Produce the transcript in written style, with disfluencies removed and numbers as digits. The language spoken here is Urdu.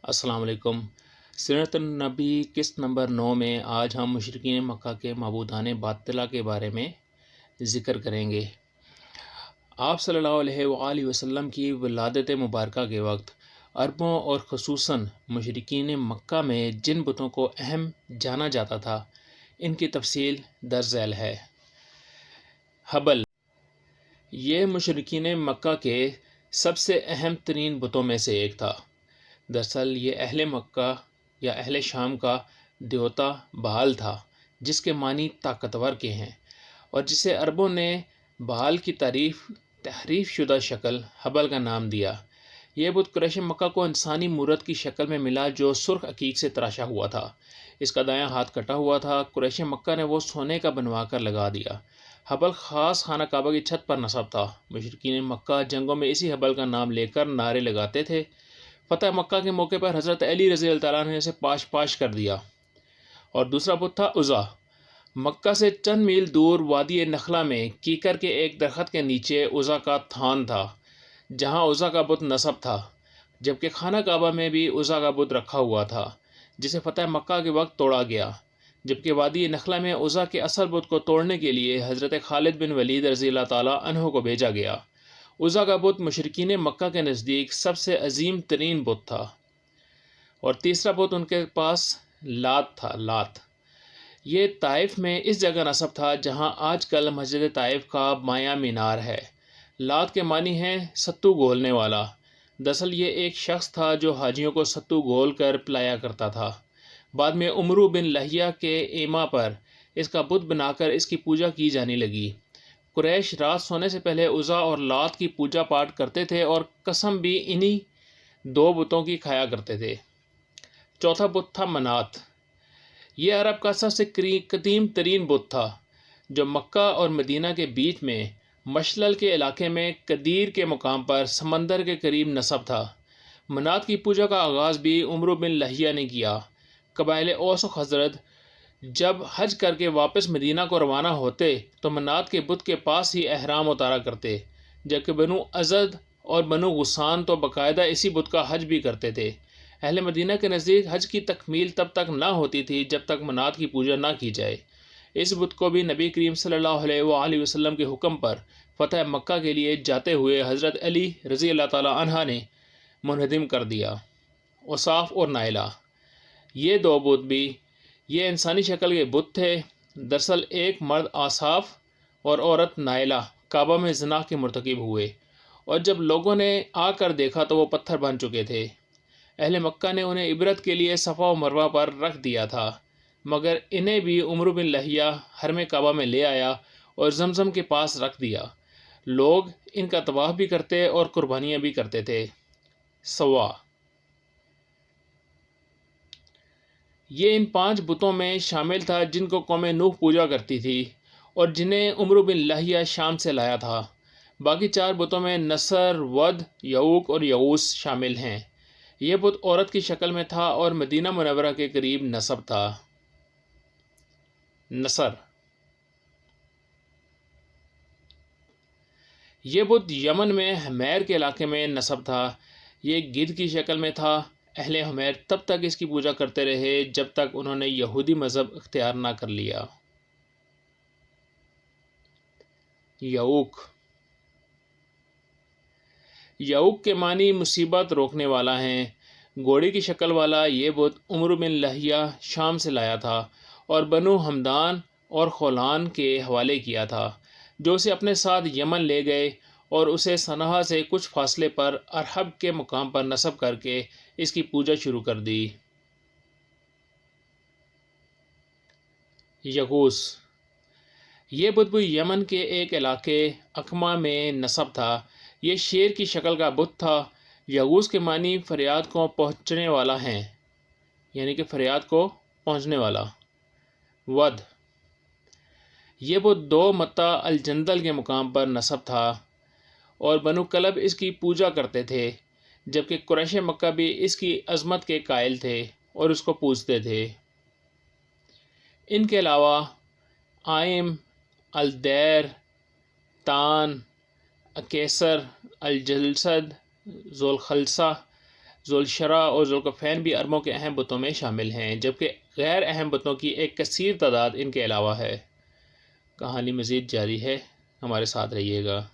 السلام علیکم۔ سیرت النبی قسط نمبر 9 میں آج ہم مشرکین مکہ کے معبودان باطلہ کے بارے میں ذکر کریں گے۔ آپ صلی اللہ علیہ وآلہ وسلم کی ولادت مبارکہ کے وقت عربوں اور خصوصاً مشرکین مکہ میں جن بتوں کو اہم جانا جاتا تھا ان کی تفصیل درج ذیل ہے۔ حبل، یہ مشرکین مکہ کے سب سے اہم ترین بتوں میں سے ایک تھا۔ دراصل یہ اہل مکہ یا اہل شام کا دیوتا بال تھا، جس کے معنی طاقتور کے ہیں، اور جسے عربوں نے بال کی تحریف شدہ شکل حبل کا نام دیا۔ یہ بت قریش مکہ کو انسانی مورت کی شکل میں ملا جو سرخ عقیق سے تراشا ہوا تھا۔ اس کا دایاں ہاتھ کٹا ہوا تھا۔ قریش مکہ نے وہ سونے کا بنوا کر لگا دیا۔ حبل خاص خانہ کعبہ کی چھت پر نصب تھا۔ مشرکین مکہ جنگوں میں اسی حبل کا نام لے کر نعرے لگاتے تھے۔ فتح مکہ کے موقع پر حضرت علی رضی اللہ تعالیٰ نے اسے پاش پاش کر دیا۔ اور دوسرا بت تھا عزا۔ مکہ سے چند میل دور وادی نخلا میں کیکر کے ایک درخت کے نیچے عزا کا تھان تھا، جہاں عزا کا بت نصب تھا، جبکہ خانہ کعبہ میں بھی عزا کا بت رکھا ہوا تھا، جسے فتح مکہ کے وقت توڑا گیا، جبکہ وادی نخلا میں عزا کے اصل بت کو توڑنے کے لیے حضرت خالد بن ولید رضی اللہ تعالیٰ عنہ کو بھیجا گیا۔ عزا کا بت مشرکین مکہ کے نزدیک سب سے عظیم ترین بت تھا۔ اور تیسرا بت ان کے پاس لات تھا۔ لات یہ طائف میں اس جگہ نصب تھا جہاں آج کل مسجد طائف کا بایاں مینار ہے۔ لات کے معنی ہیں ستو گھولنے والا۔ دراصل یہ ایک شخص تھا جو حاجیوں کو ستو گھول کر پلایا کرتا تھا۔ بعد میں عمرو بن لہیہ کے ایما پر اس کا بت بنا کر اس کی پوجا کی جانے لگی۔ قریش رات سونے سے پہلے عزا اور لات کی پوجا پاٹ کرتے تھے اور قسم بھی انہی دو بتوں کی کھایا کرتے تھے۔ چوتھا بت تھا منات۔ یہ عرب کا سب سے قدیم ترین بت تھا، جو مکہ اور مدینہ کے بیچ میں مشلل کے علاقے میں قدیر کے مقام پر سمندر کے قریب نصب تھا۔ منات کی پوجا کا آغاز بھی عمرو بن لہیہ نے کیا۔ قبائل اوس و خزرج جب حج کر کے واپس مدینہ کو روانہ ہوتے تو منات کے بت کے پاس ہی احرام اتارا کرتے، جبکہ بنو ازد اور بنو غسان تو باقاعدہ اسی بت کا حج بھی کرتے تھے۔ اہل مدینہ کے نزدیک حج کی تکمیل تب تک نہ ہوتی تھی جب تک منات کی پوجا نہ کی جائے۔ اس بت کو بھی نبی کریم صلی اللہ علیہ وآلہ وسلم کے حکم پر فتح مکہ کے لیے جاتے ہوئے حضرت علی رضی اللہ تعالیٰ عنہ نے منہدم کر دیا۔ اوصاف اور نائلہ، یہ دو بت بھی یہ انسانی شکل کے بت تھے۔ دراصل ایک مرد آصاف اور عورت نائلہ کعبہ میں زنا کے مرتکب ہوئے، اور جب لوگوں نے آ کر دیکھا تو وہ پتھر بن چکے تھے۔ اہل مکہ نے انہیں عبرت کے لیے صفا و مروہ پر رکھ دیا تھا، مگر انہیں بھی عمرو بن لہیہ حرم کعبہ میں لے آیا اور زمزم کے پاس رکھ دیا۔ لوگ ان کا طواف بھی کرتے اور قربانیاں بھی کرتے تھے۔ سوا، یہ ان 5 بتوں میں شامل تھا جن کو قوم نوح پوجا کرتی تھی اور جنہیں عمرو بن لہیہ شام سے لایا تھا۔ باقی 4 بتوں میں نصر، ود، یعوق اور یعوث شامل ہیں۔ یہ بت عورت کی شکل میں تھا اور مدینہ منورہ کے قریب نصب تھا۔ نصر، یہ بت یمن میں حمیر کے علاقے میں نصب تھا۔ یہ گدھ کی شکل میں تھا۔ اہل حمیر تب تک اس کی پوجا کرتے رہے جب تک انہوں نے یہودی مذہب اختیار نہ کر لیا۔ یعوق، یعوق کے معنی مصیبت روکنے والا ہیں۔ گھوڑے کی شکل والا یہ بت عمرو بن لہیہ شام سے لایا تھا اور بنو ہمدان اور خولان کے حوالے کیا تھا، جو اسے اپنے ساتھ یمن لے گئے اور اسے صنعا سے کچھ فاصلے پر ارحب کے مقام پر نصب کر کے اس کی پوجا شروع کر دی۔ یغوث، یہ بت بھی یمن کے ایک علاقے اکما میں نصب تھا۔ یہ شیر کی شکل کا بت تھا۔ یغوث کے معنی فریاد کو پہنچنے والا ہیں، یعنی کہ فریاد کو پہنچنے والا۔ ود، یہ بت 2 متہ الجندل کے مقام پر نصب تھا اور بنو کلب اس کی پوجا کرتے تھے، جبکہ قریش مکہ بھی اس کی عظمت کے قائل تھے اور اس کو پوجتے تھے۔ ان کے علاوہ آئم، الدیر، تان، اکیسر، الجلسد، ذوالخلصہ، ذوالشرح اور ذوالکفین بھی عربوں کے اہم بتوں میں شامل ہیں، جبکہ غیر اہم بتوں کی ایک کثیر تعداد ان کے علاوہ ہے۔ کہانی مزید جاری ہے، ہمارے ساتھ رہیے گا۔